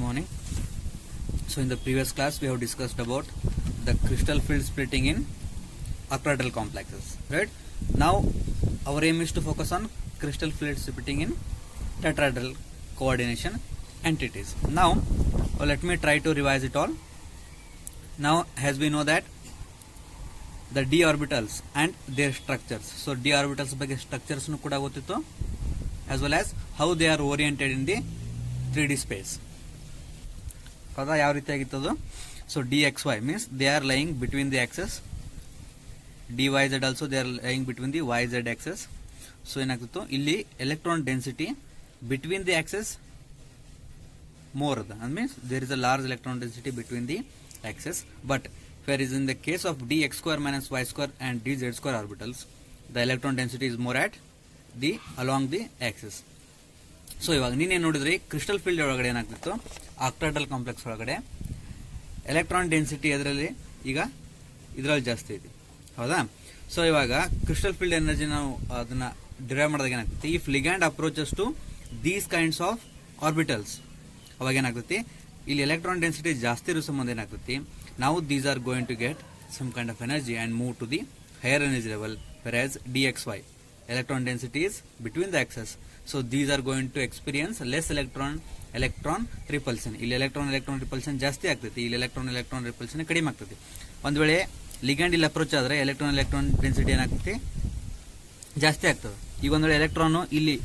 morning. So in the previous class we have discussed about the crystal field splitting in octahedral complexes, right? Now our aim is to focus on crystal field splitting in tetrahedral coordination entities. Now let me try to revise it all. Now as we know that the d orbitals and their structures, so d orbitals ಬಗ್ಗೆ structures nu kuda ಗೊತ್ತಿತ್ತು, as well as how they are oriented in the 3D space. ಹೌದಾ, ಯಾವ ರೀತಿಯಾಗಿತ್ತದು? So dxy means they are lying between the axis, dyz also they are lying between the yz axis. So ಏನಾಗ್ತಿತ್ತು, ಇಲ್ಲಿ electron density between the axis more, that means there is a large electron density between the axis, but whereas in the case of dx square minus y square and dz square orbitals, the electron density is more at the along the axis. So ಇವಾಗ ನೀನೇನು ನೋಡಿದ್ರಿ, crystal field ಒಳಗಡೆ ಏನಾಗ್ತಿತ್ತು, octahedral complex ಒಳಗಡೆ electron density ಅದರಲ್ಲಿ ಈಗ ಇದರಲ್ಲಿ ಜಾಸ್ತಿ ಇದೆ, ಹೌದಾ? ಸೊ ಇವಾಗ ಕ್ರಿಸ್ಟಲ್ ಫೀಲ್ಡ್ ಎನರ್ಜಿ ನಾವು ಅದನ್ನ ಡಿರೈವ್ ಮಾಡಿದಾಗ ಏನಾಗ್ತೈತಿ, if ligand approaches to these kinds of orbitals, ಅವಾಗ ಏನಾಗ್ತೈತಿ, ಇಲ್ಲಿ ಎಲೆಕ್ಟ್ರಾನ್ ಡೆನ್ಸಿಟಿ ಜಾಸ್ತಿ ಇರೋ ಸಂಬಂಧ ಏನಾಗ್ತೈತಿ, ನಾವು these are going to get some kind of energy and move to the higher energy level, whereas dxy electron density is between the axes, so these are going to experience less electron repulsion. ಇಲ್ಲಿ electron repulsion ಜಾಸ್ತಿ ಆಗ್ತೈತಿ, ಇಲ್ಲಿ electron repulsion ಕಡಿಮೆ ಆಗ್ತೈತಿ. ಒಂದ್ ವೇಳೆ ligand ಇಲ್ಲಿ approach ಆದ್ರೆ electron density ಏನಾಗ್ತೈತಿ, ಜಾಸ್ತಿ ಆಗ್ತದೆ. ಈಗ ಒಂದ್ ವೇಳೆ ಎಲೆಕ್ಟ್ರಾನ್ ಇಲ್ಲಿ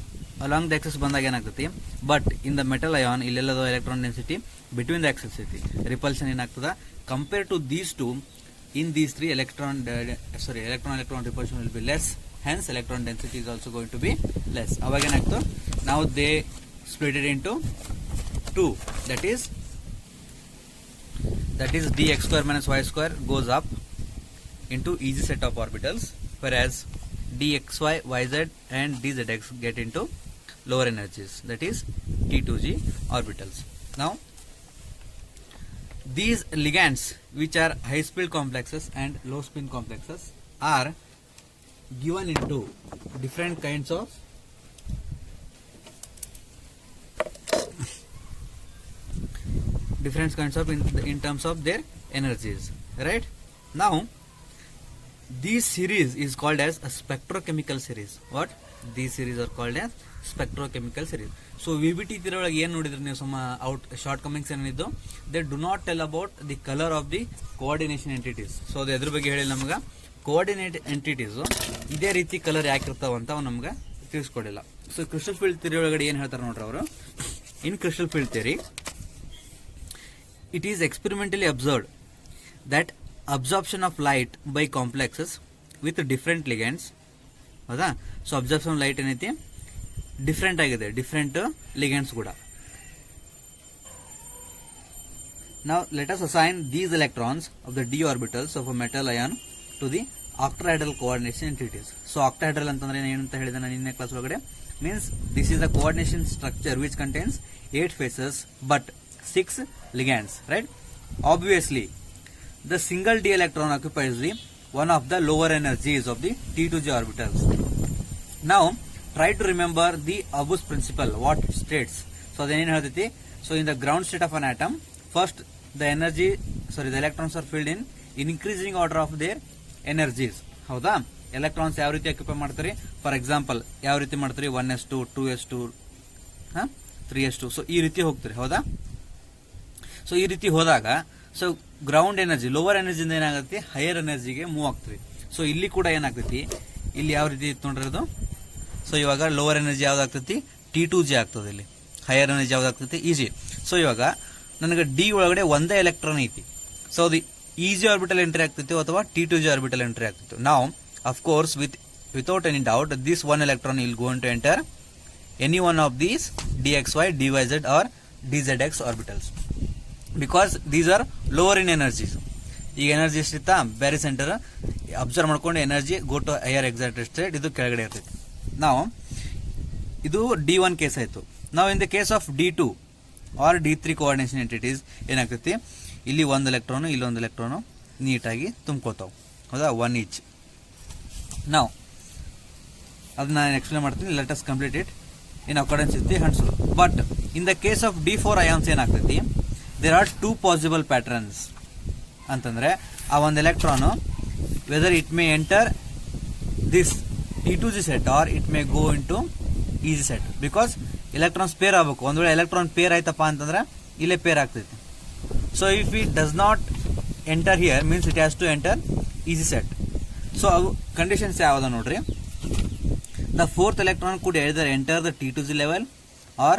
ಅಲಾಂಗ್ ದ ಆಕ್ಸಿಸ್ ಬಂದಾಗ ಏನಾಗ್ತೈತಿ, but in the metal ion ಇಲ್ಲೆಲ್ಲದ electron density between the axis ಐತಿ, ರಿಪಲ್ಷನ್ ಏನಾಗ್ತದ compare to these two, in these three electron repulsion will be less, hence electron density is also going to be less. Avaga enagtu, now they split it into two, that is dx square minus y square goes up into easy set of orbitals, whereas dxy, yz and dzx get into lower energies, that is t2g orbitals. Now these ligands, which are high speed complexes and low spin complexes, are given into different kinds of in terms of their energies, right? Now this series is called as a spectrochemical series. What? These series are called as spectrochemical series. So VBT ಇದರೊಳಗೆ ಏನು ನೋಡಿದ್ರೆ ನೀವು some out shortcomings ಏನಿದ್ದು, they do not tell about the colour of the coordination entities. So ಅದು ಎದ್ರ ಬಗ್ಗೆ ಹೇಳಿ, ನಮ್ಗೆ ಕೋಆರ್ಡಿನೇಟ್ ಎಂಟಿಟೀಸ್ ಇದೇ ರೀತಿ ಕಲರ್ ಯಾಕಿರ್ತಾವ ಅಂತ ಅವ್ನು ನಮ್ಗೆ ತಿಳಿಸ್ಕೊಡಿಲ್ಲ. ಸೊ ಕ್ರಿಸ್ಟಲ್ ಫೀಲ್ಡ್ ಥಿಯರಿ ಒಳಗಡೆ ಏನು ಹೇಳ್ತಾರೆ ನೋಡ್ರಿ ಅವರು, in crystal field theory it is experimentally observed that absorption of light by complexes with different ligands, ಹೌದಾ? ಸೊ ಅಬ್ಸಾರ್ಪ್ಷನ್ ಲೈಟ್ ಏನೈತಿ, ಡಿಫ್ರೆಂಟ್ ಆಗಿದೆ, ಡಿಫ್ರೆಂಟ್ ಲಿಗ್ಯಾಂಡ್ಸ್ ಕೂಡ. Now let us assign these electrons of the d orbitals of a metal ion to the octahedral coordination entities. So octahedral ಅಂತಂದ್ರೆ ಏನು ಅಂತ ಹೇಳಿದೆ ನಾನು ನಿನ್ನೆ ಕ್ಲಾಸ್ ಒಳಗಡೆ, means this is a coordination structure which contains 8 faces but 6 ligands, right? Obviously the single d electron occupies the one of the lower energies of the t2g orbitals. Now try to remember the Abus principle, what it states. So ಅದೇನೇನು ಹೇಳ್ತೈತಿ, so in the ground state of an atom, first the electrons are filled in increasing order of their energies, ಹೌದಾ? Electrons ಯಾವ ರೀತಿ occupy ಮಾಡ್ತಾರೆ, for example ಯಾವ ರೀತಿ ಮಾಡ್ತಾರೆ, 1s2 2s2 3s2, so ಈ ರೀತಿ ಹೋಗ್ತಾರೆ, ಹೌದಾ? ಸೊ ಈ ರೀತಿ ಹೋದಾಗ ಸೊ ಗ್ರೌಂಡ್ ಎನರ್ಜಿ ಲೋವರ್ ಎನರ್ಜಿಯಿಂದ ಏನಾಗುತ್ತೆ, ಹೈಯರ್ ಎನರ್ಜಿಗೆ ಮೂವ್ ಆಗ್ತದೆ. ಸೊ ಇಲ್ಲಿ ಕೂಡ ಏನಾಗ್ತೈತಿ, ಇಲ್ಲಿ ಯಾವ ರೀತಿ ಇತ್ತು ನೋಡ್ರಿ ಅದು. ಸೊ ಇವಾಗ ಲೋವರ್ ಎನರ್ಜಿ ಯಾವ್ದಾಗ್ತೈತಿ, t2g ಆಗ್ತದೆ, ಇಲ್ಲಿ ಹೈಯರ್ ಎನರ್ಜಿ ಯಾವ್ದಾಗ್ತೈತಿ, ಈಜಿ. ಸೊ ಇವಾಗ ನನಗೆ ಡಿ ಒಳಗಡೆ ಒಂದೇ ಎಲೆಕ್ಟ್ರಾನ್ ಐತಿ, ಸೊ ಅದು ಈಜಿ ಆರ್ಬಿಟಲ್ ಎಂಟ್ರಿ ಆಗ್ತಿತ್ತು ಅಥವಾ t2g ಆರ್ಬಿಟಲ್ ಎಂಟ್ರಿ ಆಗ್ತಿತ್ತು. ನಾವು of course without any doubt this one electron will going to enter any one of these dxy, dyz or dzx orbitals because these are lower in energies. ಈಗ energy ಎಷ್ಟಿತ್ತಾ, barycentre absorb ಮಾಡ್ಕೊಂಡು energy go to higher excited state, ಇದು ಕೆಳಗಡೆ ಇರ್ತೈತಿ. ನಾವು ಇದು d1 case ಆಯ್ತು. ನಾವು in the case of d2 or d3 coordination entities ಏನಾಗ್ತೈತಿ, ಇಲ್ಲಿ ಒಂದು ಎಲೆಕ್ಟ್ರಾನು ಇಲ್ಲೊಂದು ಎಲೆಕ್ಟ್ರಾನು ನೀಟಾಗಿ ತುಂಬ್ಕೋತಾವೆ, ಹೌದಾ, 1 each. ನಾವು ಅದನ್ನ ನಾನು ಎಕ್ಸ್ಪ್ಲೇನ್ ಮಾಡ್ತೀನಿ, let us complete it. in accordance with the Hund's rule. But in the case of D4 ions ಏನಾಗ್ತೈತಿ, there are two possible patterns ಅಂತಂದ್ರೆ ಆ ಒಂದು electron whether it may enter this T2G set or it may go into EG set, because electrons pair ಆಗಬೇಕು. ಒಂದು ವೇಳೆ electron pair ಆಯ್ತಪ್ಪ ಅಂತಂದ್ರೆ ಇಲ್ಲೇ ಪೇರ್ ಆಗ್ತೈತಿ. So if it does not enter here means it has to enter EG set. ಸೊ ಅವು conditions ಯಾವ್ದು ನೋಡ್ರಿ. The fourth electron could either enter the T2G level or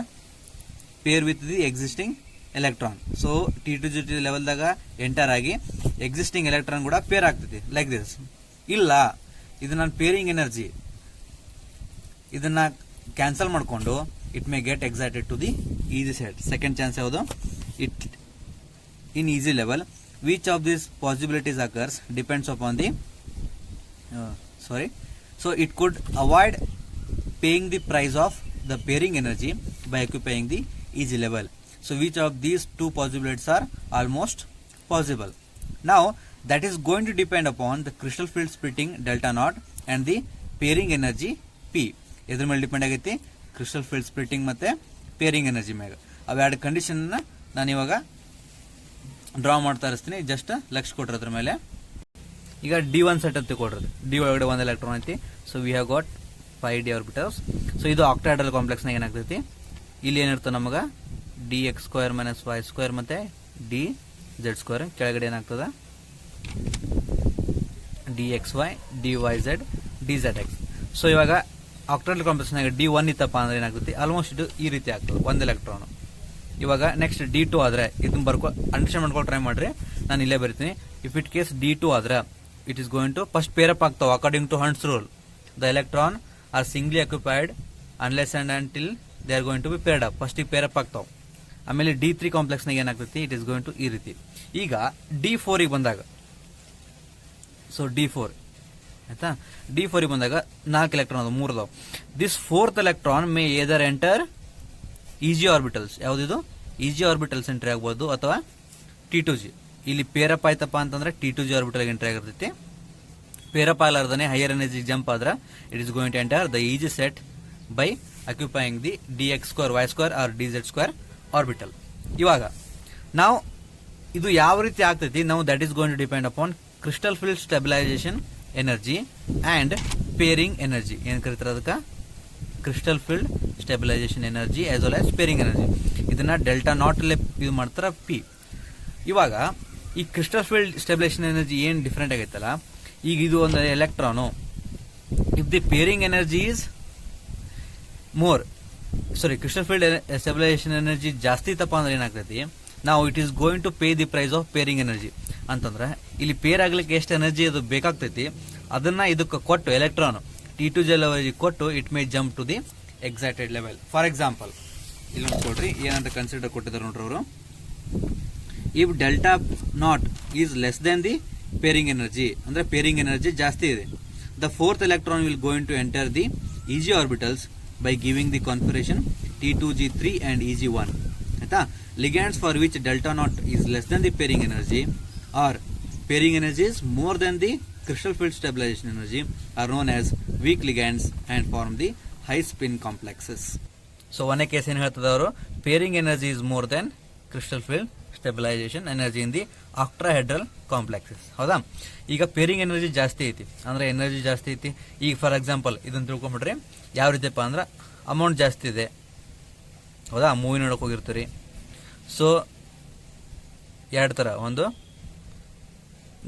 pair with the existing electron. So T2G level ದಾಗ enter ಆಗಿ existing electron ಕೂಡ pair ಆಗ್ತೈತಿ like this. ಇಲ್ಲ ಇದು ನನ್ನ ಪೇರಿಂಗ್ ಎನರ್ಜಿ, ಇದನ್ನ ಕ್ಯಾನ್ಸಲ್ ಮಾಡಿಕೊಂಡು it may get excited to the EG set. Second chance ಯಾವುದು, it in EG level. Which of these possibilities occurs depends upon the so it could avoid paying the price of the pairing energy by occupying the EG level. So which of these two possibilities are almost possible? Now that is going to depend upon the crystal field splitting delta naught and the pairing energy P. ಇದ್ರ ಮೇಲೆ depend ಆಗೈತಿ, crystal field splitting ಮತ್ತೆ pairing energy ಮೇಲೆ. ಅವೆರಡು condition ನಾನು ಇವಾಗ draw ಮಾಡ್ತಾ ಇರ್ತೀನಿ, ಜಸ್ಟ್ ಲಕ್ಷ ಕೊಟ್ರೆ ಅದ್ರ ಮೇಲೆ. ಈಗ D1 ಸೆಟ್ ಅಂತ ಕೊಡ್ರಿ, ಡಿ ಒಳಗಡೆ ಒಂದು ಎಲೆಕ್ಟ್ರಾನ್ ಐತಿ. So we have got 5 d orbitals. So ಇದು ಆಕ್ಟಾಹೆಡ್ರಲ್ ಕಾಂಪ್ಲೆಕ್ಸ್ನಾಗ ಏನಾಗ್ತೈತಿ, ಇಲ್ಲಿ ಏನಿರ್ತದೆ ನಮಗೆ dx² - y² ಮತ್ತೆ dz². ಕೆಳಗಡೆ ಏನಾಗ್ತದ dxy dyz dzx. ಸೊ ಇವಾಗ ಆಕ್ಟಾಹೆಡ್ರಲ್ ಕಾಂಪ್ಲೆಕ್ಸ್ನಾಗ D1 ಇತ್ತಪ್ಪ ಅಂದ್ರೆ ಏನಾಗ್ತೈತಿ, ಆಲ್ಮೋಸ್ಟ್ ಇದು ಈ ರೀತಿ ಆಗ್ತದೆ ಒಂದು ಎಲೆಕ್ಟ್ರಾನ್. ಇವಾಗ ನೆಕ್ಸ್ಟ್ D2 ಆದ್ರೆ ಇದನ್ನ ಅಂಡರ್ಸ್ಟ್ಯಾಂಡ್ ಮಾಡ್ಕೊಂಡು ಟ್ರೈ ಮಾಡ್ರಿ. ನಾನು ಇಲ್ಲೇ ಬರಿತೀನಿ. ಇಫ್ ಇಟ್ ಕೇಸ್ D2 ಆದ್ರೆ it is going to first pair up ಆಗ್ತಾವ according to Hund's rule. The electron are singly occupied unless and until they are going to be paired up. First pair up ಆಗ್ತಾವ. ಆಮೇಲೆ D3 ಕಾಂಪ್ಲೆಕ್ಸ್ನಾಗ ಏನಾಗ್ತೈತಿ, it is going to ಈ ರೀತಿ. ಈಗ D4 ಬಂದಾಗ, so D4 ಆಯ್ತಾ, D4 ಬಂದಾಗ 4 electron ಅದು 3 ಅದಾವ. This fourth electron may either enter EG orbitals. ಯಾವ್ದಿದು EG ಆರ್ಬಿಟಲ್ಸ್ ಎಂಟ್ರಿ ಆಗ್ಬೋದು ಅಥವಾ T2G. ಇಲ್ಲಿ ಪೇರಪ್ ಆಯ್ತಪ್ಪ ಅಂತಂದ್ರೆ T2G ಆರ್ಬಿಟಲ್ ಎಂಟ್ರಿ ಆಗಿರ್ತೈತಿ. ಪೇರಪ್ ಆಗಲಾರ್ದನೆ ಹೈಯರ್ ಎನರ್ಜಿ ಜಂಪ್ ಆದ್ರೆ it is going to enter the EG set by occupying the dx² y² or dz² orbital. ಇವಾಗ ನಾವು ಇದು ಯಾವ ರೀತಿ ಆಗ್ತೈತಿ, ನಾವು that is going to depend upon crystal field stabilisation energy and pairing energy. ಏನ್ ಕರೀತಾರೆ ಅದಕ್ಕೆ, crystal field stabilisation energy as well as pairing energy. ಇದನ್ನ ಡೆಲ್ಟಾ ನಾಟ್ ಅಲ್ಲೇ ಇದು ಮಾಡ್ತಾರ P. ಇವಾಗ ಈ ಕ್ರಿಸ್ಟಲ್ ಫೀಲ್ಡ್ ಸ್ಟೆಬಿಲೈಸೇಷನ್ ಎನರ್ಜಿ ಏನ್ ಡಿಫ್ರೆಂಟ್ ಆಗೈತಲ್ಲ, ಈಗ ಇದು ಒಂದು electron if the pairing energy is more, sorry crystal field stabilisation energy ಜಾಸ್ತಿ ಇತ್ತಪ್ಪ ಅಂದ್ರೆ ಏನಾಗ್ತೈತಿ, ನಾವು it is going to pay the price of pairing energy. ಅಂತಂದ್ರೆ ಇಲ್ಲಿ ಪೇರ್ ಆಗ್ಲಿಕ್ಕೆ ಎಷ್ಟು ಎನರ್ಜಿ ಅದು ಬೇಕಾಗ್ತೈತಿ ಅದನ್ನ ಇದಕ್ಕೆ ಕೊಟ್ಟು ಎಲೆಕ್ಟ್ರಾನ್ T2G ಲೆವೆಲ್ ಕೊಟ್ಟು it may jump to the excited level. For example ಇಲ್ಲಿ ನೋಡ್ಕೊಡ್ರಿ ಏನಂತ ಕನ್ಸಿಡರ್ ಕೊಟ್ಟಿದ್ದಾರೆ ನೋಡ್ರಿ ಅವರು. If delta not is less than the pairing energy, ಅಂದ್ರೆ ಪೇರಿಂಗ್ ಎನರ್ಜಿ ಜಾಸ್ತಿ ಇದೆ, the fourth electron will going to enter the EG orbitals by giving the configuration T2G3 and EG1. ಆಯ್ತಾ. Ligands for which delta not is less than the pairing energy are pairing energy is more than the crystal field stabilization energy are known as weak ligands and form the high spin complexes. So one case ಏನು ಹೇಳ್ತದ ಅವರು, pairing energy is more than crystal field stabilization energy in the octahedral complexes. ಹೌದಾ. ಈಗ pairing energy ಜಾಸ್ತಿ ಐತಿ ಅಂದ್ರೆ energy ಜಾಸ್ತಿ ಐತಿ. ಈಗ ಫಾರ್ ಎಕ್ಸಾಂಪಲ್ ಇದನ್ನ ತಿಳ್ಕೊಂಡ್ಬಿಟ್ರಿ ಯಾವ ರೀತಿಯಪ್ಪ ಅಂದ್ರೆ ಅಮೌಂಟ್ ಜಾಸ್ತಿ ಇದೆ. ಹೌದಾ, ಮೂವಿ ನೋಡಕ್ ಹೋಗಿರ್ತೀರಿ. ಸೊ ಎರಡು ತರ, ಒಂದು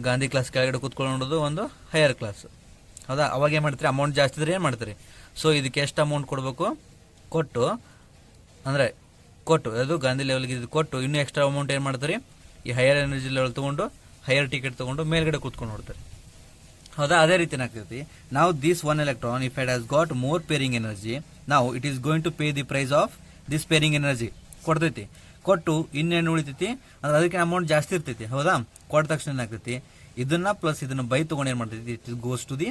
ಗಾಂಧಿ ಕ್ಲಾಸ್ ಕೆಳಗಡೆ ಕೂತ್ಕೊಳ್ಳೋದು, ಒಂದು ಹೈಯರ್ ಕ್ಲಾಸ್. ಹೌದಾ, ಅವಾಗ ಏನು ಮಾಡ್ತೀರಿ, ಅಮೌಂಟ್ ಜಾಸ್ತಿ ಇದ್ರೆ ಏನು ಮಾಡ್ತೀರಿ, ಸೊ ಇದಕ್ಕೆ ಎಷ್ಟು ಅಮೌಂಟ್ ಕೊಡಬೇಕು ಕೊಟ್ಟು, ಅಂದರೆ ಕೊಟ್ಟು ಅದು ಗಾಂಧಿ ಲೆವೆಲ್ಗೆ ಇದು ಕೊಟ್ಟು ಇನ್ನೂ ಎಕ್ಸ್ಟ್ರಾ ಅಮೌಂಟ್ ಏನು ಮಾಡ್ತಾರೆ, ಈ ಹೈಯರ್ ಎನರ್ಜಿ ಲೆವೆಲ್ ತೊಗೊಂಡು ಹೈಯರ್ ಟಿಕೆಟ್ ತೊಗೊಂಡು ಮೇಲ್ಗಡೆ ಕೂತ್ಕೊಂಡು ನೋಡ್ತಾರೆ. ಹೌದಾ, ಅದೇ ರೀತಿ ಏನಾಗ್ತೈತಿ, ನಾವು this one electron if it has got more pairing energy, ನಾವು it is going to pay the price of this pairing energy. ಕೊಡ್ತೈತಿ, ಕೊಟ್ಟು ಇನ್ನೇನು ಉಳಿತೈತಿ ಅಂದ್ರೆ ಅದಕ್ಕೆ ಅಮೌಂಟ್ ಜಾಸ್ತಿ ಇರ್ತೈತಿ. ಹೌದಾ, ಕೊಟ್ಟ ತಕ್ಷಣ ಏನಾಗ್ತೈತಿ, ಇದನ್ನ ಪ್ಲಸ್ ಇದನ್ನ ಬೈ ತಗೊಂಡು ಏನು ಮಾಡ್ತೈತಿ, it goes to the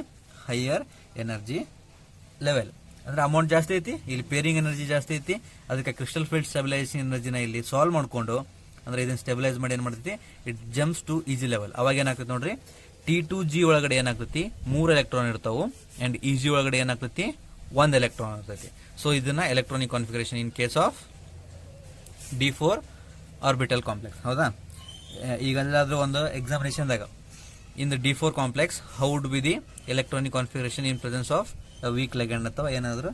higher energy level. ಅಂದ್ರೆ ಅಮೌಂಟ್ ಜಾಸ್ತಿ ಐತಿ, ಇಲ್ಲಿ ಪೇರಿಂಗ್ ಎನರ್ಜಿ ಜಾಸ್ತಿ ಐತಿ, ಅದಕ್ಕೆ ಕ್ರಿಸ್ಟಲ್ ಫೀಲ್ಡ್ ಸ್ಟೆಬಿಲೈಸೇಷನ್ ಎನರ್ಜಿನ ಇಲ್ಲಿ ಸಾಲ್ವ್ ಮಾಡ್ಕೊಂಡು ಅಂದ್ರೆ ಇದನ್ನ ಸ್ಟೆಬಿಲೈಸ್ ಮಾಡಿ ಏನು ಮಾಡ್ತೈತಿ, it jumps to EG level. ಅವಾಗ ಏನಾಗ್ತೈತಿ ನೋಡ್ರಿ, T2G ಒಳಗಡೆ ಏನಾಗ್ತೈತಿ 3 ಎಲೆಕ್ಟ್ರಾನ್ ಇರ್ತಾವು ಅಂಡ್ EG ಒಳಗಡೆ ಏನಾಗ್ತೈತಿ ಒಂದು ಎಲೆಕ್ಟ್ರಾನ್ ಇರ್ತೈತಿ. ಸೊ ಇದನ್ನ electronic configuration in case of D4 orbital complex. ಹೌದಾ, ಈಗೆಲ್ಲಾದ್ರೂ ಒಂದು ಎಕ್ಸಾಮಿನೇಷನ್ದಾಗ in the D4 complex how would be the electronic configuration in presence of weak ligand ಅಥವಾ ಏನಾದರೂ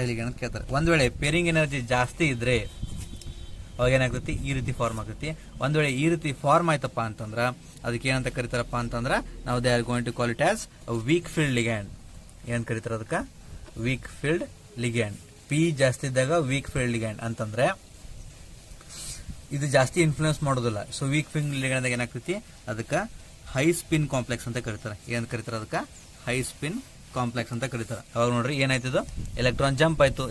ಲಿಗ್ಯಾಂಡ್ ಅಂತ ಕೇಳ್ತಾರೆ. ಒಂದು ವೇಳೆ ಪೇರಿಂಗ್ ಎನರ್ಜಿ ಜಾಸ್ತಿ ಇದ್ರೆ ಅವಾಗ ಏನಾಗ್ತೈತಿ, ಈ ರೀತಿ ಫಾರ್ಮ್ ಆಗ್ತೈತಿ. ಒಂದು ವೇಳೆ ಈ ರೀತಿ ಫಾರ್ಮ್ ಆಯ್ತಪ್ಪ ಅಂತಂದ್ರೆ ಅದಕ್ಕೆ ಏನಂತ ಕರಿತಾರಪ್ಪ ಅಂತಂದ್ರೆ ನಾವು they are going to call it as weak field ligand. ಏನು ಕರಿತಾರೆ ಅದಕ್ಕೆ? Weak field ligand. ಪಿ ಜಾಸ್ತಿ ಇದ್ದಾಗ ವೀಕ್ ಫೀಲ್ಡ್ ಲಿಗ್ಯಾಂಡ್ ಅಂತಂದ್ರೆ ಇದು ಜಾಸ್ತಿ ಇನ್ಫ್ಲೂಯೆನ್ಸ್ ಮಾಡೋದಿಲ್ಲ. ಸೊ ವೀಕ್ ಫೀಲ್ಡ್ ಲಿಗ್ಯಾಂಡ್ ಏನಾಗ್ತೈತಿ, ಅದಕ್ಕೆ ಹೈ ಸ್ಪಿನ್ ಕಾಂಪ್ಲೆಕ್ಸ್ ಅಂತ ಕರೀತಾರೆ. ಏನು ಕರೀತಾರೆ ಅದಕ್ಕೆ? ಹೈ ಸ್ಪಿನ್ ಕಾಂಪ್ಲೆಕ್ಸ್ ಅಂತ ಕರೀತಾರೆ. ಅವಾಗ ನೋಡ್ರಿ ಏನಾಯ್ತದ, ಎಲೆಕ್ಟ್ರಾನ್ ಜಂಪ್ ಆಯ್ತು.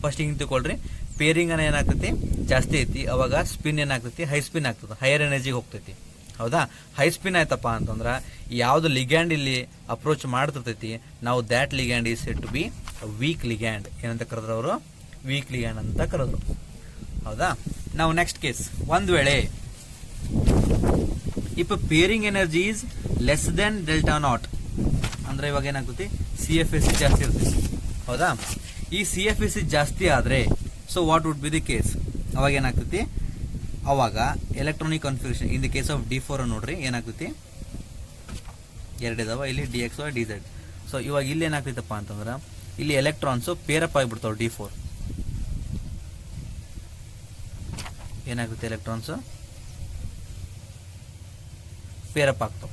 ಫಸ್ಟ್ ಹಿಂಗೆ ತಿಳ್ಕೊಳ್ರಿ, ಪೇರಿಂಗ್ ಅನ್ನ ಏನಾಗ್ತೈತಿ ಜಾಸ್ತಿ ಐತಿ, ಅವಾಗ ಸ್ಪಿನ್ ಏನಾಗ್ತೈತಿ, ಹೈ ಸ್ಪಿನ್ ಆಗ್ತದೆ, ಹೈಯರ್ ಎನರ್ಜಿಗೆ ಹೋಗ್ತೈತಿ. ಹೌದಾ, ಹೈ ಸ್ಪಿನ್ ಆಯ್ತಪ್ಪ ಅಂತಂದ್ರೆ ಯಾವ್ದು ಲಿಗ್ಯಾಂಡ್ ಇಲ್ಲಿ ಅಪ್ರೋಚ್ ಮಾಡ್ತಿರ್ತೈತಿ, ನಾವು that ligand is said to be weak ligand. ಏನಂತ ಕರೆದ್ರು ಅವರು? ವೀಕ್ ಲಿಗ್ಯಾಂಡ್ ಅಂತ ಕರೆದ್ರು. ಹೌದಾ, ನಾವು ನೆಕ್ಸ್ಟ್ ಕೇಸ್, ಒಂದ್ ವೇಳೆ if pairing energy is less then delta naught ಅಂದ್ರೆ ಇವಾಗ ಏನಾಗ್ತೈತಿ, CFSE ಜಾಸ್ತಿ ಇರ್ತೈತಿ. ಹೌದಾ, ಈ CFSE ಜಾಸ್ತಿ ಆದ್ರೆ so what would be the case? ಅವಾಗ ಏನಾಗ್ತೈತಿ, ಅವಾಗ electronic configuration in the case of D4 ನೋಡ್ರಿ ಏನಾಗ್ತೈತಿ, ಎರಡಿದಾವ ಇಲ್ಲಿ DXY DZ. ಸೊ ಇವಾಗ ಇಲ್ಲಿ ಏನಾಗ್ತೈತಪ್ಪ ಅಂತಂದ್ರೆ ಇಲ್ಲಿ ಎಲೆಕ್ಟ್ರಾನ್ಸ್ ಪೇರಪ್ ಆಗಿಬಿಡ್ತಾವ. D4 ಏನಾಗುತ್ತೆ, ಎಲೆಕ್ಟ್ರಾನ್ಸ್ ಪೇರಪ್ ಆಗ್ತಾವ.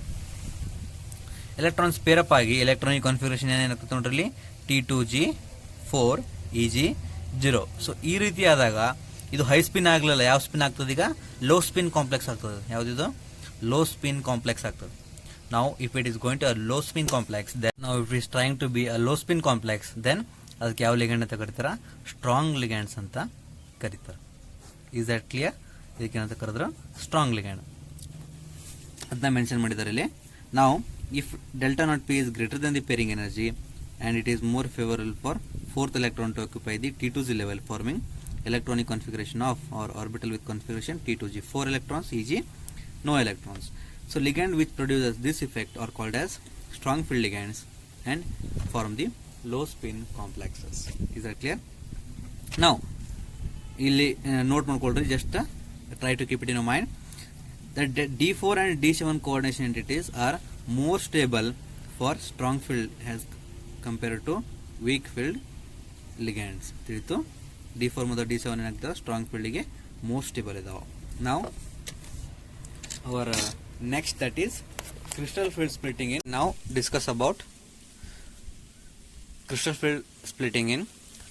ಎಲೆಕ್ಟ್ರಾನ್ಸ್ ಪೇರಪ್ ಆಗಿ ಎಲೆಕ್ಟ್ರಾನಿಕ್ ಕಾನ್ಫಿಗರೇಷನ್ ಏನಾಗ್ತದೆ ನೋಡ್ರಿ, T2G4 EG0. ಸೊ ಈ ರೀತಿ ಆದಾಗ ಇದು ಹೈ ಸ್ಪಿನ್ ಆಗ್ಲಿಲ್ಲ, ಯಾವ ಸ್ಪಿನ್ ಆಗ್ತದೆ ಈಗ? ಲೋ ಸ್ಪಿನ್ ಕಾಂಪ್ಲೆಕ್ಸ್ ಆಗ್ತದೆ. ಯಾವ್ದಿದು? ಲೋ ಸ್ಪಿನ್ ಕಾಂಪ್ಲೆಕ್ಸ್ ಆಗ್ತದೆ. ನಾವು if it is going to a low spin complex, ನಾವು if it is trying to be a low spin complex, then ಅದಕ್ಕೆ ಯಾವ ಲಿಗ್ಯಾಂಡ್ ಅಂತ ಕರೀತಾರ? ಸ್ಟ್ರಾಂಗ್ ಲಿಗ್ಯಾಂಡ್ಸ್ ಅಂತ ಕರೀತಾರೆ. Is that clear? ಇದಕ್ಕೆ ಏನಂತ ಕರೆದ್ರು? Strong ligand. ಅದನ್ನ ಮೆನ್ಷನ್ ಮಾಡಿದ್ದಾರೆ ಇಲ್ಲಿ. ನಾವು if delta naught P is greater than the pairing energy and it is more favorable for fourth electron to occupy the T2Z level, forming electronic configuration of or orbital with configuration T2G, 4 electrons, e.g. no electrons. So ligand which produces this effect are called as strong field ligands and form the low spin complexes. Is that clear? Now ಇಲ್ಲಿ note ಮಾಡ್ಕೊಳ್ರಿ, just try to keep it in your mind that D4 and D7 coordination entities are more stable for strong field as compared to weak field ligands. ತಿಳಿತು? D4 ಮತ್ತು D7 ಏನಾಗ್ತದೆ, strong ಫೀಲ್ಡ್ಗೆ most stable ಇದಾವೆ. ನಾವು our next that is crystal field splitting in. ನಾವು discuss about crystal field splitting in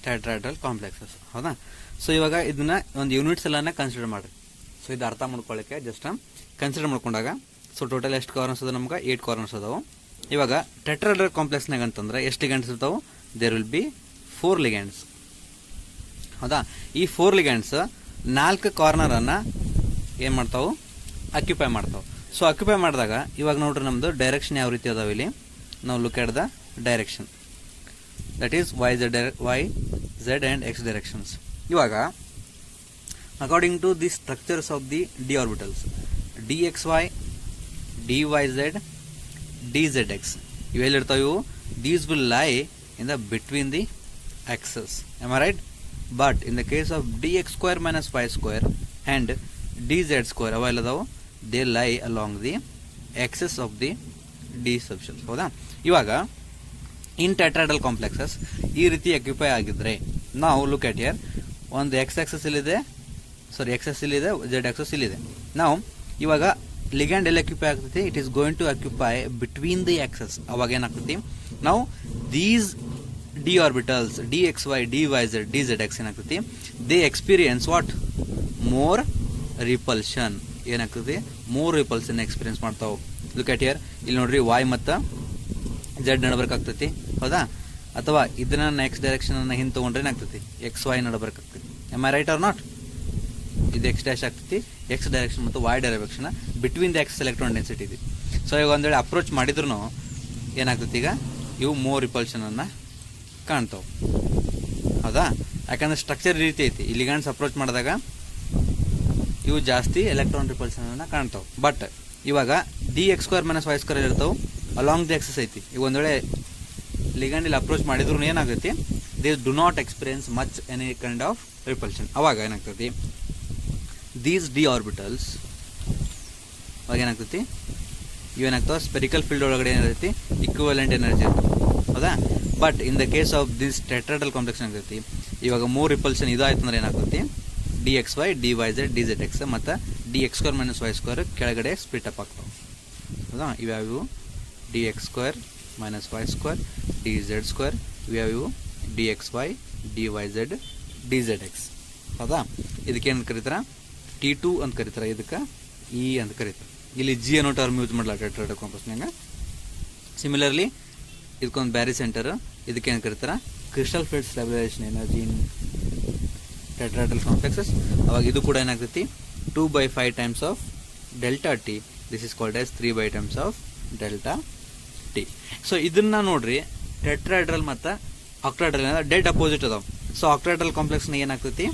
tetrahedral complexes. ಹೌದಾ, so ಇವಾಗ ಇದನ್ನ ಒಂದು ಯೂನಿಟ್ಸ್ ಎಲ್ಲಾನ ಕನ್ಸಿಡರ್ ಮಾಡ್ರಿ. ಸೊ ಇದು ಅರ್ಥ ಮಾಡ್ಕೊಳ್ಳಿಕ್ಕೆ ಜಸ್ಟ್ ಕನ್ಸಿಡರ್ ಮಾಡ್ಕೊಂಡಾಗ, ಸೊ ಟೋಟಲ್ ಎಷ್ಟು ಕಾರ್ನರ್ಸ್ ಅದ? ನಮ್ಗೆ 8 ಕಾರ್ನರ್ಸ್ ಅದಾವು. ಇವಾಗ ಟೆಟ್ರಾಹೆಡ್ರಲ್ ಕಾಂಪ್ಲೆಕ್ಸ್ನಾಗ ಅಂತಂದ್ರೆ ಎಷ್ಟು ಲಿಗ್ಯಾಂಡ್ಸ್ ಇರ್ತಾವೆ? There will be 4 ligands. ಹೌದಾ, ಈ 4 ಲಿಗ್ಯಾಂಡ್ಸ್ 4 ಕಾರ್ನರ್ ಅನ್ನ ಏನ್ ಮಾಡ್ತಾವು? ಅಕ್ಯುಪೈ ಮಾಡ್ತಾವೆ. ಸೊ ಅಕ್ಯುಪೈ ಮಾಡಿದಾಗ ಇವಾಗ ನೋಡ್ರಿ ನಮ್ದು ಡೈರೆಕ್ಷನ್ ಯಾವ ರೀತಿ ಅದಾವ ಇಲ್ಲಿ. ನಾವು look at the direction, that is Y, Z and X directions. ಇವಾಗ according to the structures of the d orbitals, dxy, dyz, dzx, ಇವೆಲ್ಲಿರ್ತಾವೆ? these will lie in the between the axes. Am I right? But in the case of dx square minus y square and dz square, ಅವೆಲ್ಲದಾವು they lie along the axis of the d subshell. ಹೌದಾ, ಇವಾಗ ಇನ್ tetrahedral complexes ಈ ರೀತಿ occupy ಆಗಿದ್ರೆ ನಾವು look at here, ಒಂದು x axis ಇಲ್ಲಿದೆ, sorry x ಎಸ್ ಇಲ್ಲಿದೆ, ಜೆಡ್ ಆಕ್ಸಸ್ ಇಲ್ಲಿದೆ. ನಾವು ಇವಾಗ ಲಿಗ್ಯಾಂಡ್ ಎಲ್ಲಿ ಅಕ್ಯುಪೈ ಆಗ್ತೈತಿ? It is going to occupy between the axis. ಅವಾಗ ಏನಾಗ್ತೈತಿ, ನಾವು these d orbitals DXY, DYZ, DZX ಏನಾಗ್ತೈತಿ? They experience what? More repulsion. ಏನಾಗ್ತೈತಿ? ಮೋರ್ ರಿಪಲ್ಷನ್ ಎಕ್ಸ್ಪೀರಿಯನ್ಸ್ ಮಾಡ್ತಾವೆ. ಲುಕ್ ಅಟ್ ಹಿಯರ್, ಇಲ್ಲಿ ನೋಡ್ರಿ Y ಮತ್ತು Z ನಡಬರ್ಕಾಗ್ತೈತಿ. ಹೌದಾ, ಅಥವಾ ಇದನ್ನ ನೆಕ್ಸ್ಟ್ ಡೈರೆಕ್ಷನ್ ಅನ್ನ ಹಿಂದೆ ತಗೊಂಡ್ರೆ ಏನಾಗ್ತೈತಿ? XY ನಡಬರ್ಕಾಗ್ತೈತಿ. Am I right or not? ಇದು ಎಕ್ಸ್ ಡ್ಯಾಶ್ ಆಗ್ತೈತಿ, ಎಕ್ಸ್ ಡೈರೆಕ್ಷನ್ ಮತ್ತು Y direction between the x electron density ಇದೆ. ಸೊ ಈಗ ಒಂದ್ ವೇಳೆ ಅಪ್ರೋಚ್ ಮಾಡಿದ್ರು ಏನಾಗ್ತೈತಿ? ಈಗ ಇವು ಮೋರ್ ರಿಪಲ್ಷನ್ ಅನ್ನ ಕಾಣ್ತಾವ. ಹೌದಾ, ಯಾಕಂದ್ರೆ ಸ್ಟ್ರಕ್ಚರ್ ರೀತಿ ಐತಿ. ಈ ಲಿಗ್ಯಾಂಡ್ಸ್ ಅಪ್ರೋಚ್ ಮಾಡಿದಾಗ ಇವು ಜಾಸ್ತಿ ಎಲೆಕ್ಟ್ರಾನ್ ರಿಪಲ್ಷನ್ ಅನ್ನ ಕಾಣ್ತಾವ. ಬಟ್ ಇವಾಗ dx² - y² ಇರ್ತಾವ ಅಲಾಂಗ್ ದಿ ಆಕ್ಸಸ್ ಐತಿ. ಈಗ ಒಂದ್ ವೇಳೆ ಲಿಗ್ಯಾಂಡ್ ಇಲ್ಲಿ ಅಪ್ರೋಚ್ ಮಾಡಿದ್ರು ಏನಾಗುತ್ತೆ, they do not experience much any kind of repulsion. ಅವಾಗ ಏನಾಗ್ತೈತಿ, ದೀಸ್ ಡಿ ಆರ್ಬಿಟಲ್ಸ್ ಅವಾಗ ಏನಾಗ್ತೈತಿ, ಇವೇನಾಗ್ತಾವ ಸ್ಪೆರಿಕಲ್ ಫೀಲ್ಡ್ ಒಳಗಡೆ ಏನಿರ್ತೈತಿ ಇಕ್ವಿವೆಲೆಂಟ್ ಎನರ್ಜಿ ಇರ್ತದೆ, ಹೌದಾ. But in the case of this tetrahedral complex ಏನಾಗ್ತೈತಿ, ಇವಾಗ 3 ರಿಪಲ್ಷನ್ ಇದಾಯ್ತು ಅಂದ್ರೆ ಏನಾಗ್ತೈತಿ, d x y, d y z, d z x ಮತ್ತು d x square minus y square ಕೆಳಗಡೆ ಸ್ಪ್ಲಿಟ್ ಅಪ್ ಆಗ್ತಾವೆ, ಹೌದಾ. ಇವ್ಯಾವು d x square minus y square, d z square, ಇವ್ಯಾವು d x y, d y z, d z x, ಹೌದಾ. ಇದಕ್ಕೇನು ಕರೀತಾರೆ, T2 ಅಂತ ಕರೀತಾರೆ, ಇದಕ್ಕೆ ಇ ಅಂತ ಕರೀತಾರೆ. ಇಲ್ಲಿ ಜಿ ಅನ್ನೋ ಟರ್ಮ್ ಯೂಸ್ ಮಾಡಲ್ಲ ಟೆಟ್ರಾಹೆಡ್ರಲ್ ಕಾಂಪ್ಲೆಕ್ಸ್ನಾಗ. ಸಿಮಿಲರ್ಲಿ ಇದಕ್ಕೊಂದು ಬ್ಯಾರಿ ಸೆಂಟರ್, ಇದಕ್ಕೇನು ಕರೀತಾರೆ crystal field stabilisation energy in tetrahedral complexes. ಅವಾಗ ಇದು ಕೂಡ ಏನಾಗ್ತೈತಿ 2/5 times of delta t, this is called as 3 times of delta t. So ಇದನ್ನ ನೋಡ್ರಿ, ಟೆಟ್ರಾಹೆಡ್ರಲ್ ಮತ್ತು ಆಕ್ಟಾಹೆಡ್ರಲ್ ಡೆಡ್ ಅಪೋಸಿಟ್ ಅದಾವ. ಸೊ ಆಕ್ಟಾಹೆಡ್ರಲ್ ಕಾಂಪ್ಲೆಕ್ಸ್ನ ಏನಾಗ್ತೈತಿ,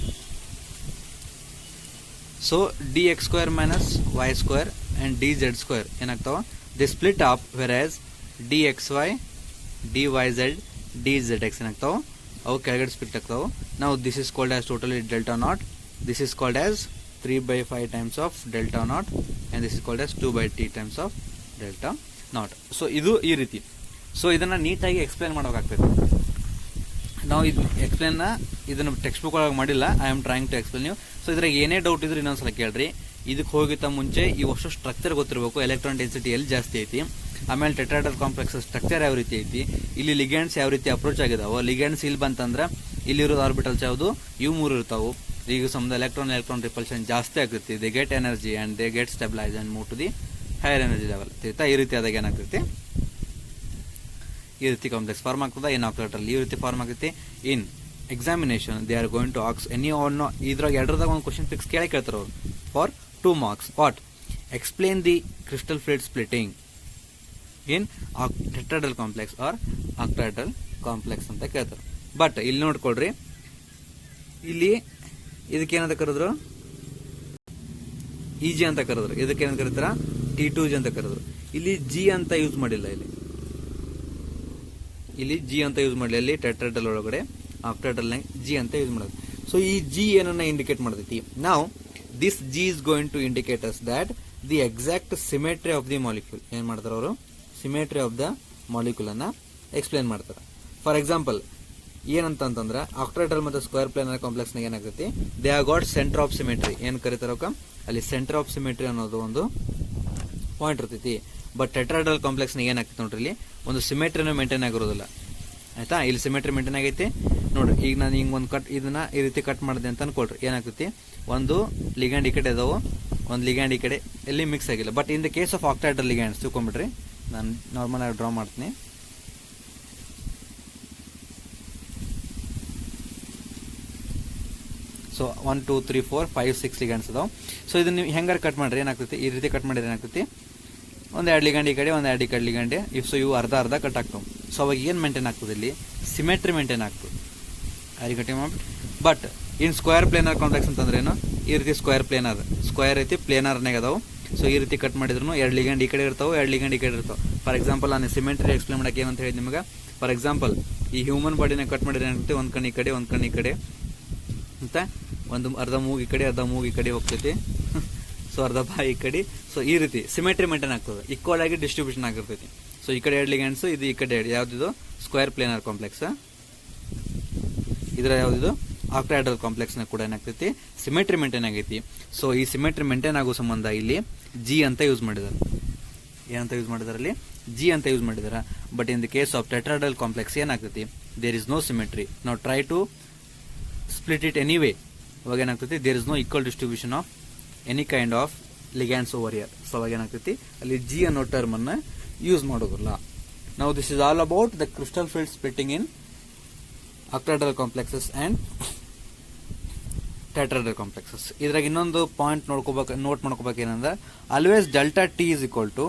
so d x square minus y square and d z square ಏನಾಗ್ತಾವ, the split up, versus D x y, d y z, d z x ಏನಾಗ್ತಾವೆ, ಅವು ಕೆಳಗಡೆ ಸ್ಪ್ಲಿಟ್ ಆಗ್ತಾವೆ. ನಾವು this is called as totally delta naught, this is called as 3/5 times of delta naught and this is called as 2/t times of delta naught. So ಇದು ಈ ರೀತಿ. So ಇದನ್ನು ನೀಟಾಗಿ ಎಕ್ಸ್ಪ್ಲೇನ್ ಮಾಡೋಕ್ಕಾಗ್ತದೆ. ನಾವು ಇದು ಎಕ್ಸ್ಪ್ಲೇನ್ನ ಇದನ್ನು ಟೆಕ್ಸ್ಟ್ ಬುಕ್ ಒಳಗೆ ಮಾಡಿಲ್ಲ, I am trying to explain you. So ಇದ್ರಾಗ ಏನೇ ಡೌಟ್ ಇದ್ರೆ ಇನ್ನೊಂದ್ಸಲ ಕೇಳ್ರಿ. ಇದಕ್ಕೆ ಹೋಗಿತ್ತ ಮುಂಚೆ ಇವಷ್ಟು ಸ್ಟ್ರಕ್ಚರ್ ಗೊತ್ತಿರಬೇಕು, ಎಲೆಕ್ಟ್ರಾನ್ ಡೆನ್ಸಿಟಿ ಎಲ್ಲಿ ಜಾಸ್ತಿ ಐತಿ, ಆಮೇಲೆ ಟೆಟ್ರಾಹೆಡ್ರಲ್ ಕಾಂಪ್ಲೆಕ್ಸ್ ಸ್ಟ್ರಕ್ಚರ್ ಯಾವ ರೀತಿ ಐತಿ, ಇಲ್ಲಿ ಲಿಗ್ಯಾಂಡ್ಸ್ ಯಾವ ರೀತಿ ಅಪ್ರೋಚ್ ಆಗಿದಾವೆ, ಲಿಗ್ಯಾಂಡ್ಸ್ ಇಲ್ಲಿ ಬಂತಂದ್ರೆ ಇಲ್ಲಿರೋದು ಆರ್ಬಿಟಲ್ಸ್ ಯಾವುದು, ಇವು 3 ಇರ್ತಾವೆ. ಈಗ ಸಮದ ಎಲೆಕ್ಟ್ರಾನ್ ರಿಪಲ್ಷನ್ ಜಾಸ್ತಿ ಆಗ್ತೈತಿ, they get energy and they get stabilise and move to the higher energy level. ಈ ರೀತಿ ಆದಾಗ ಏನಾಗ್ತೈತಿ, ಈ ರೀತಿ ಕಾಂಪ್ಲೆಕ್ಸ್ ಫಾರ್ಮ್ ಆಗ್ತದೆ. ಇನ್ ಆಕ್ಟಾಹೆಡ್ರಲ್ ಈ ರೀತಿ ಫಾರ್ಮ್ ಆಗ್ತೈತಿ. In examination they are going to ಆಕ್ಸ್ ಎನಿ ಆನ್, ಇದ್ರಾಗ ಎರಡರದಾಗ ಒಂದು ಕ್ವಶನ್ ಫಿಕ್ಸ್ ಕೇಳ್ತಾರೆ ಅವರು for 2 marks. What, explain the crystal field splitting in tetrahedral complex or octahedral complex ಅಂತ ಕೇಳ್ತಾರೆ. ಬಟ್ ಇಲ್ಲಿ ನೋಡ್ಕೊಳ್ರಿ, ಇಲ್ಲಿ ಇದಕ್ಕೇನಂತ ಕರೆದ್ರು, ಇ ಜಿ ಅಂತ ಕರೆದ್ರು, ಇದಕ್ಕೇನಂತ ಕರೀತಾರ T2G ಅಂತ ಕರೆದ್ರು. ಇಲ್ಲಿ ಜಿ ಅಂತ ಯೂಸ್ ಮಾಡಿಲ್ಲ, ಇಲ್ಲಿ ಜಿ ಅಂತ ಯೂಸ್ ಮಾಡಲಿ, ಅಲ್ಲಿ ಟೆಟ್ರಾಹೆಡ್ರಲ್ ಒಳಗಡೆ ಆಕ್ಟಾಹೆಡ್ರಲ್ ಜಿ ಅಂತ ಯೂಸ್ ಮಾಡೋದು. ಸೊ ಈ ಜಿ ಏನನ್ನ ಇಂಡಿಕೇಟ್ ಮಾಡ್ತೈತಿ, ನಾವು this g is going to indicate us that the exact symmetry of the molecule. ಏನ್ ಮಾಡ್ತಾರೆ ಅವರು, ಸಿಮೆಟ್ರಿ ಆಫ್ ದ ಮಾಲಿಕ್ಯೂಲ್ ಅನ್ನ ಎಕ್ಸ್ಪ್ಲೇನ್ ಮಾಡ್ತಾರೆ. ಫಾರ್ ಎಕ್ಸಾಂಪಲ್ ಏನಂತಂದ್ರೆ ಆಕ್ಟಾಹೆಡ್ರಲ್ ಮತ್ತು ಸ್ಕ್ವೇರ್ ಪ್ಲೇನರ್ ಕಾಂಪ್ಲೆಕ್ಸ್ ನಾಗ ಏನಾಗ್ತೈತಿ, they have got centre of symmetry. ಏನ್ ಕರೀತಾರ ಅಲ್ಲಿ ಸೆಂಟರ್ ಆಫ್ ಸಿಮೆಟ್ರಿ ಅನ್ನೋದು ಒಂದು ಪಾಯಿಂಟ್ ಇರ್ತೈತಿ. ಬಟ್ ಟೆಟ್ರಾಹೆಡ್ರಲ್ ಕಾಂಪ್ಲೆಕ್ಸ್ ನಾಗ ಏನಾಗ್ತೈತಿ ನೋಡ್ರಿ, ಇಲ್ಲಿ ಒಂದು ಸಿಮೆಟ್ರಿನ ಮೇಂಟೈನ್ ಆಗಿರೋದಿಲ್ಲ, ಆಯ್ತಾ. ಇಲ್ಲಿ ಸಿಮೆಟ್ರಿ ಮೇಂಟೈನ್ ಆಗೈತಿ ನೋಡ್ರಿ. ಈಗ ನಾನು ಹಿಂಗೆ ಒಂದು ಇದನ್ನ ಈ ರೀತಿ ಕಟ್ ಮಾಡಿದೆ ಅಂತ ಅನ್ಕೊಳ್ರಿ, ಏನಾಗ್ತೈತಿ, ಒಂದು ಲಿಗ್ಯಾಂಡ್ ಈ ಕಡೆ ಅದಾವು, ಒಂದು ಲಿಗ್ಯಾಂಡ್ ಈ ಕಡೆ ಎಲ್ಲಿ ಮಿಕ್ಸ್ ಆಗಿಲ್ಲ. But in the case of octahedral ligands ತಿಳ್ಕೊಂಡ್ಬಿಟ್ರಿ, ನಾನು ನಾರ್ಮಲ್ ಆಗಿ ಡ್ರಾ ಮಾಡ್ತೀನಿ. ಸೊ 1 2 3 4 5 6 ಲಿಗ್ಯಾಂಡ್ಸ್ ಅದಾವ. ಸೊ ಇದನ್ನ ನೀವು ಹೆಂಗಾರು ಕಟ್ ಮಾಡ್ರಿ ಏನಾಗ್ತೈತಿ, ಈ ರೀತಿ ಕಟ್ ಮಾಡಿದ್ರೆ ಏನಾಗ್ತೈತಿ, ಒಂದು 2 ಲಿಗ್ಯಾಂಡ್ ಈ ಕಡೆ, ಒಂದು 2 ಈ ಕಡೆ ಲಿಗ್ಯಾಂಡ್. ಸೊ ಇವು ಅರ್ಧ ಅರ್ಧ ಕಟ್ ಆಗ್ತಾವೆ. ಸೊ ಅವಾಗ ಏನು ಮೇಂಟೈನ್ ಆಗ್ತದೆ, ಇಲ್ಲಿ ಸಿಮೆಟ್ರಿ ಮೇಂಟೈನ್ ಆಗ್ತದೆ, ಅಲ್ಲಿ ಕಟಿಂಗ್ ಮಾಡ್ಬಿಟ್ಟು. But in square planar complex ಅಂತಂದ್ರೆ ಏನು, ಈ ರೀತಿ ಸ್ಕ್ವೇರ್ ಪ್ಲೇನರ್, ಸ್ಕ್ವೇರ್ ಐತಿ ಪ್ಲೇನರ್ನಾಗ ಅದಾವು. ಸೊ ಈ ರೀತಿ ಕಟ್ ಮಾಡಿದ್ರು 2 ಲಿಗ್ಯಾಂಡ್ ಈ ಕಡೆ ಇರ್ತಾವೆ, 2 ಲಿಗ್ಯಾಂಡ್ ಈ ಕಡೆ ಇರ್ತಾವೆ. ಫಾರ್ ಎಕ್ಸಾಂಪಲ್ ನಾನು ಸಿಮೆಟ್ರಿ ಎಕ್ಸ್ಪ್ಲೇನ್ ಮಾಡಕ್ಕೆ ಏನಂತ ಹೇಳಿದ್ ನಿಮಗೆ, ಫಾರ್ ಎಕ್ಸಾಂಪಲ್ ಈ ಹ್ಯೂಮನ್ ಬಾಡಿನ ಕಟ್ ಮಾಡಿದ್ರೆ ಏನಾಗುತ್ತೆ, ಒಂದು ಕಣ್ಣು ಈ ಕಡೆ, ಒಂದು ಕಣ್ಣು ಈ ಕಡೆ ಅಂತ, ಒಂದು ಅರ್ಧ ಮೂಗು ಈ ಕಡೆ, ಅರ್ಧ ಮೂಗು ಈ ಕಡೆ ಹೋಗ್ತೈತಿ. ಸೊ ಅರ್ಧ ಬಾಯಿ ಈ ಕಡೆ. ಸೊ ಈ ರೀತಿ ಸಿಮೆಟ್ರಿ ಮೇಂಟೈನ್ ಆಗ್ತದೆ, ಈಕ್ವಲ್ ಆಗಿ ಡಿಸ್ಟ್ರಿಬ್ಯೂಷನ್ ಆಗಿರ್ತೈತಿ. ಸೊ ಈ ಕಡೆ 2 ಲಿಗ್ಯಾಂಡ್ಸ್, ಇದು ಈ ಕಡೆ 2, ಯಾವ್ದಿದು ಸ್ಕ್ವೇರ್ ಪ್ಲೇನರ್ ಕಾಂಪ್ಲೆಕ್ಸ್, ಇದರ ಯಾವ್ದಿದು ಆಕ್ಟಾಹೆಡ್ರಲ್ ಕಾಂಪ್ಲೆಕ್ಸ್ ನ ಕೂಡ ಏನಾಗ್ತೈತಿ, ಸಿಮೆಟ್ರಿ ಮೇಂಟೈನ್ ಆಗೈತಿ. ಸೊ ಈ ಸಿಮೆಟ್ರಿ ಮೇಂಟೈನ್ ಆಗೋ ಸಂಬಂಧ ಇಲ್ಲಿ ಜಿ ಅಂತ ಯೂಸ್ ಮಾಡಿದಾರೆ. ಏನಂತ ಯೂಸ್ ಮಾಡಿದಾರೆ, ಅಲ್ಲಿ ಜಿ ಅಂತ ಯೂಸ್ ಮಾಡಿದಾರೆ. But in the case of tetrahedral complex ಏನಾಗ್ತೈತಿ, ದೇರ್ ಇಸ್ ನೋ ಸಿಮೆಟ್ರಿ. ನಾವು try to split it anyway, ಅವಾಗ ಏನಾಗ್ತೈತಿ, there is no equal distribution of any kind of ligands over here. So ಅವಾಗ ಏನಾಗ್ತೈತಿ, ಅಲ್ಲಿ G ಅನ್ನೋ term ಅನ್ನ use ಮಾಡೋದಿಲ್ಲ. ನಾವು this is all about the crystal field splitting in octahedral complexes and tetrahedral complexes. ಇದ್ರಾಗ ಇನ್ನೊಂದು ಪಾಯಿಂಟ್ ನೋಟ್ ಮಾಡ್ಕೋಬೇಕು ಏನಂದ್ರೆ, always delta t is equal to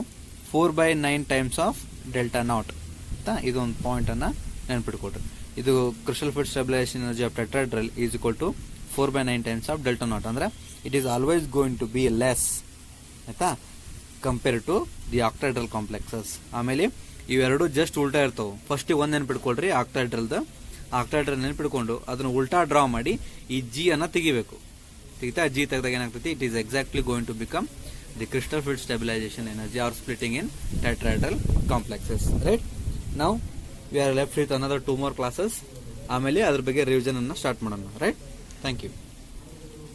4/9 times of delta naught ಅಂತ. ಇದೊಂದು ಪಾಯಿಂಟ್ ಅನ್ನ ನೆನ್ಪಿಟ್ಕೊಡ್ರಿ. ಇದು crystal field stabilisation energy of tetrahedral is equal to 4/9 times of delta naught. ಅಂದ್ರೆ it is always going to be less, ಆಯ್ತಾ, compare to the octahedral complexes. ಆಮೇಲೆ ಇವೆರಡು just ಉಲ್ಟಾ ಇರ್ತಾವೆ. ಫಸ್ಟ್ ಒಂದು ನೆನ್ಪಿಟ್ಕೊಳ್ರಿ, ಆಕ್ಟಾಹೆಡ್ರಲ್ದ. ಆಕ್ಟಾಹೆಡ್ರಲ್ ನೆನ್ಪಿಟ್ಕೊಂಡು ಅದನ್ನ ಉಲ್ಟಾ ಡ್ರಾ ಮಾಡಿ ಈ ಜಿ ಅನ್ನ ತೆಗಿಬೇಕು. ತೆಗಿತಾ ಜಿ ತೆಗೆದಾಗ ಏನಾಗ್ತೈತಿ, it is exactly going to become the crystal field stabilisation energy or splitting in tetrahedral complexes. Right, ನಾವು we are left with another 2 more classes. ಆಮೇಲೆ ಅದ್ರ ಬಗ್ಗೆ ರಿವಿಷನ್ ಅನ್ನ ಸ್ಟಾರ್ಟ್ ಮಾಡೋಣ. Right, thank you.